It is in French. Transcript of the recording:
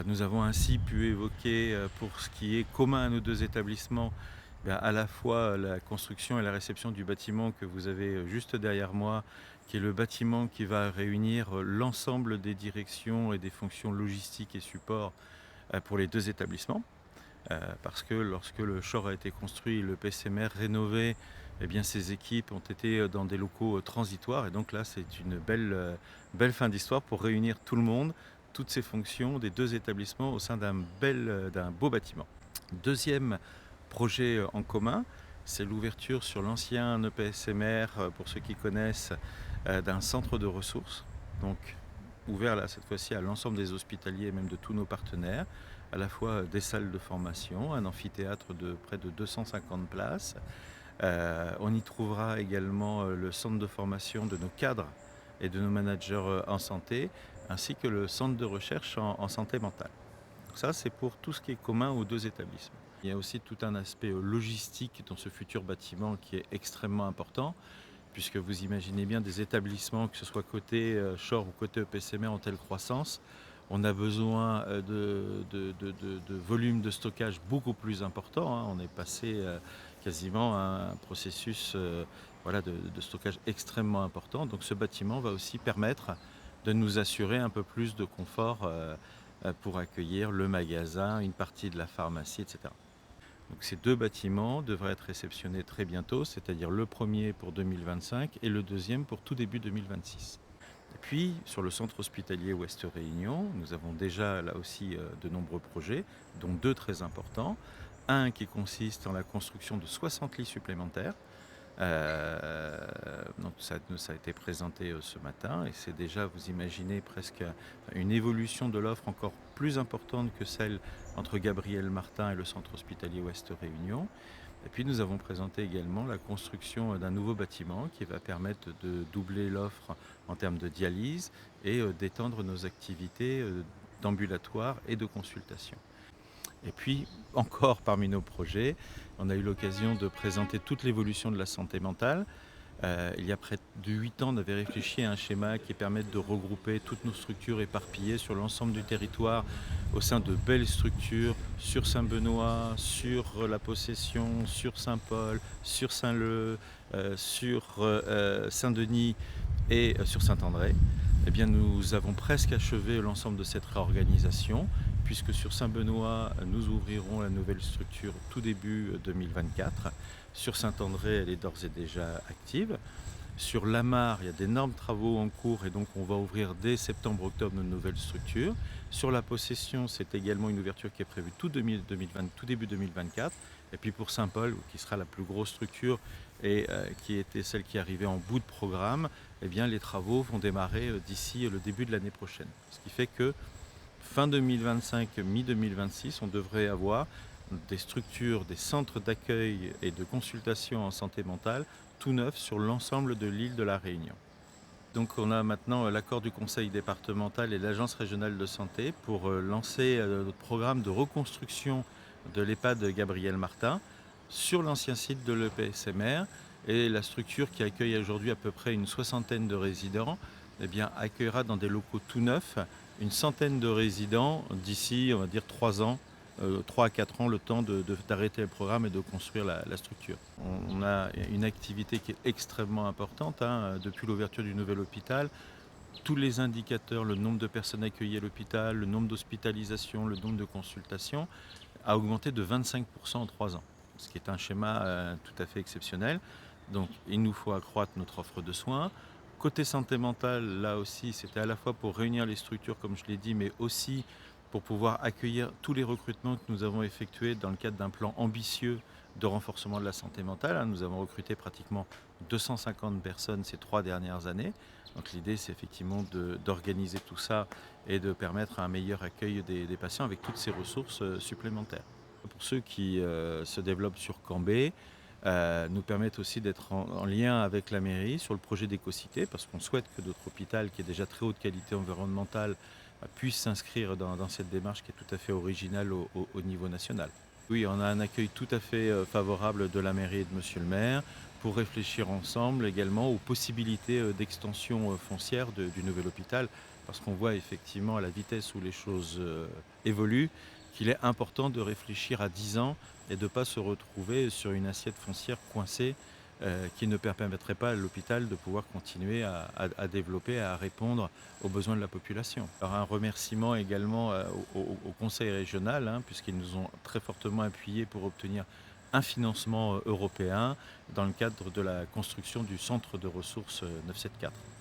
Nous avons ainsi pu évoquer, pour ce qui est commun à nos 2 établissements, à la fois la construction et la réception du bâtiment que vous avez, juste derrière moi, qui est le bâtiment qui va réunir, l'ensemble des directions et des fonctions logistiques et support, pour les 2 établissements. Parce que lorsque le Shore a été construit, le PCMR rénové, ces équipes ont été, dans des locaux, transitoires, et donc là, c'est une belle fin d'histoire pour réunir tout le monde, toutes ces fonctions des 2 établissements au sein d'un beau bâtiment. Deuxième projet, en commun, c'est l'ouverture sur l'ancien EPSMR, pour ceux qui connaissent, d'un centre de ressources, donc ouvert là cette fois-ci à l'ensemble des hospitaliers et même de tous nos partenaires, à la fois des salles de formation, un amphithéâtre de près de 250 places. On y trouvera également, le centre de formation de nos cadres et de nos managers, en santé, ainsi que le centre de recherche en santé mentale. Ça, c'est pour tout ce qui est commun aux 2 établissements. Il y a aussi tout un aspect, logistique dans ce futur bâtiment qui est extrêmement important, puisque vous imaginez bien des établissements, que ce soit côté, Shore ou côté EPCMR en telle croissance, on a besoin, de volumes de stockage beaucoup plus importants, hein. On est passé, quasiment à un processus, de stockage extrêmement important. Donc ce bâtiment va aussi permettre de nous assurer un peu plus de confort, pour accueillir le magasin, une partie de la pharmacie, et cetera. Donc ces 2 bâtiments devraient être réceptionnés très bientôt, c'est-à-dire le premier pour 2025 et le deuxième pour tout début 2026. Et puis sur le centre hospitalier Ouest Réunion, nous avons déjà là aussi, de nombreux projets, dont 2 très importants. Un qui consiste en la construction de 60 lits supplémentaires. Donc ça a été présenté, ce matin, et c'est déjà, vous imaginez, presque, une évolution de l'offre encore plus importante que celle entre Gabriel Martin et le centre hospitalier Ouest Réunion. Et puis nous avons présenté également la construction, d'un nouveau bâtiment qui va permettre de doubler l'offre en termes de dialyse et, d'étendre nos activités, d'ambulatoire et de consultation. Et puis, encore parmi nos projets, on a eu l'occasion de présenter toute l'évolution de la santé mentale. Il y a près de 8 ans, on avait réfléchi à un schéma qui permette de regrouper toutes nos structures éparpillées sur l'ensemble du territoire au sein de belles structures sur Saint-Benoît, sur la Possession, sur Saint-Paul, sur Saint-Leu, sur Saint-Denis et sur Saint-André. Eh bien, nous avons presque achevé l'ensemble de cette réorganisation, puisque sur Saint-Benoît, nous ouvrirons la nouvelle structure tout début 2024. Sur Saint-André, elle est d'ores et déjà active. Sur Lamar, il y a d'énormes travaux en cours, et donc on va ouvrir dès septembre-octobre une nouvelle structure. Sur la Possession, c'est également une ouverture qui est prévue tout début 2024. Et puis pour Saint-Paul, qui sera la plus grosse structure et qui était celle qui arrivait en bout de programme, eh bien les travaux vont démarrer d'ici le début de l'année prochaine. Ce qui fait que fin 2025, mi-2026, on devrait avoir des structures, des centres d'accueil et de consultation en santé mentale tout neufs sur l'ensemble de l'île de la Réunion. Donc on a maintenant l'accord du conseil départemental et de l'agence régionale de santé pour lancer notre programme de reconstruction de l'EHPAD Gabriel Martin sur l'ancien site de l'EPSMR, et la structure qui accueille aujourd'hui à peu près une soixantaine de résidents, accueillera dans des locaux tout neufs une centaine de résidents d'ici, on va dire, 3 ans, 3 à 4 ans, le temps d'arrêter le programme et de construire la structure. On a une activité qui est extrêmement importante, hein, depuis l'ouverture du nouvel hôpital. Tous les indicateurs, le nombre de personnes accueillies à l'hôpital, le nombre d'hospitalisations, le nombre de consultations, a augmenté de 25% en 3 ans, ce qui est un schéma tout à fait exceptionnel. Donc il nous faut accroître notre offre de soins. Côté santé mentale, là aussi, c'était à la fois pour réunir les structures, comme je l'ai dit, mais aussi pour pouvoir accueillir tous les recrutements que nous avons effectués dans le cadre d'un plan ambitieux de renforcement de la santé mentale, hein. Nous avons recruté pratiquement 250 personnes ces 3 dernières années. Donc l'idée, c'est effectivement d'organiser tout ça et de permettre un meilleur accueil des patients avec toutes ces ressources supplémentaires. Pour ceux qui se développent sur Cambé, nous permettent aussi d'être en lien avec la mairie sur le projet d'écocité, parce qu'on souhaite que notre hôpital, qui est déjà très haute qualité environnementale, puisse s'inscrire dans cette démarche qui est tout à fait originale au niveau national. Oui, on a un accueil tout à fait favorable de la mairie et de monsieur le maire pour réfléchir ensemble également aux possibilités d'extension foncière du nouvel hôpital, parce qu'on voit effectivement à la vitesse où les choses évolue qu'il est important de réfléchir à 10 ans et de ne pas se retrouver sur une assiette foncière coincée qui ne permettrait pas à l'hôpital de pouvoir continuer à développer, à répondre aux besoins de la population. Alors un remerciement également au conseil régional, puisqu'ils nous ont très fortement appuyés pour obtenir un financement européen dans le cadre de la construction du centre de ressources 974.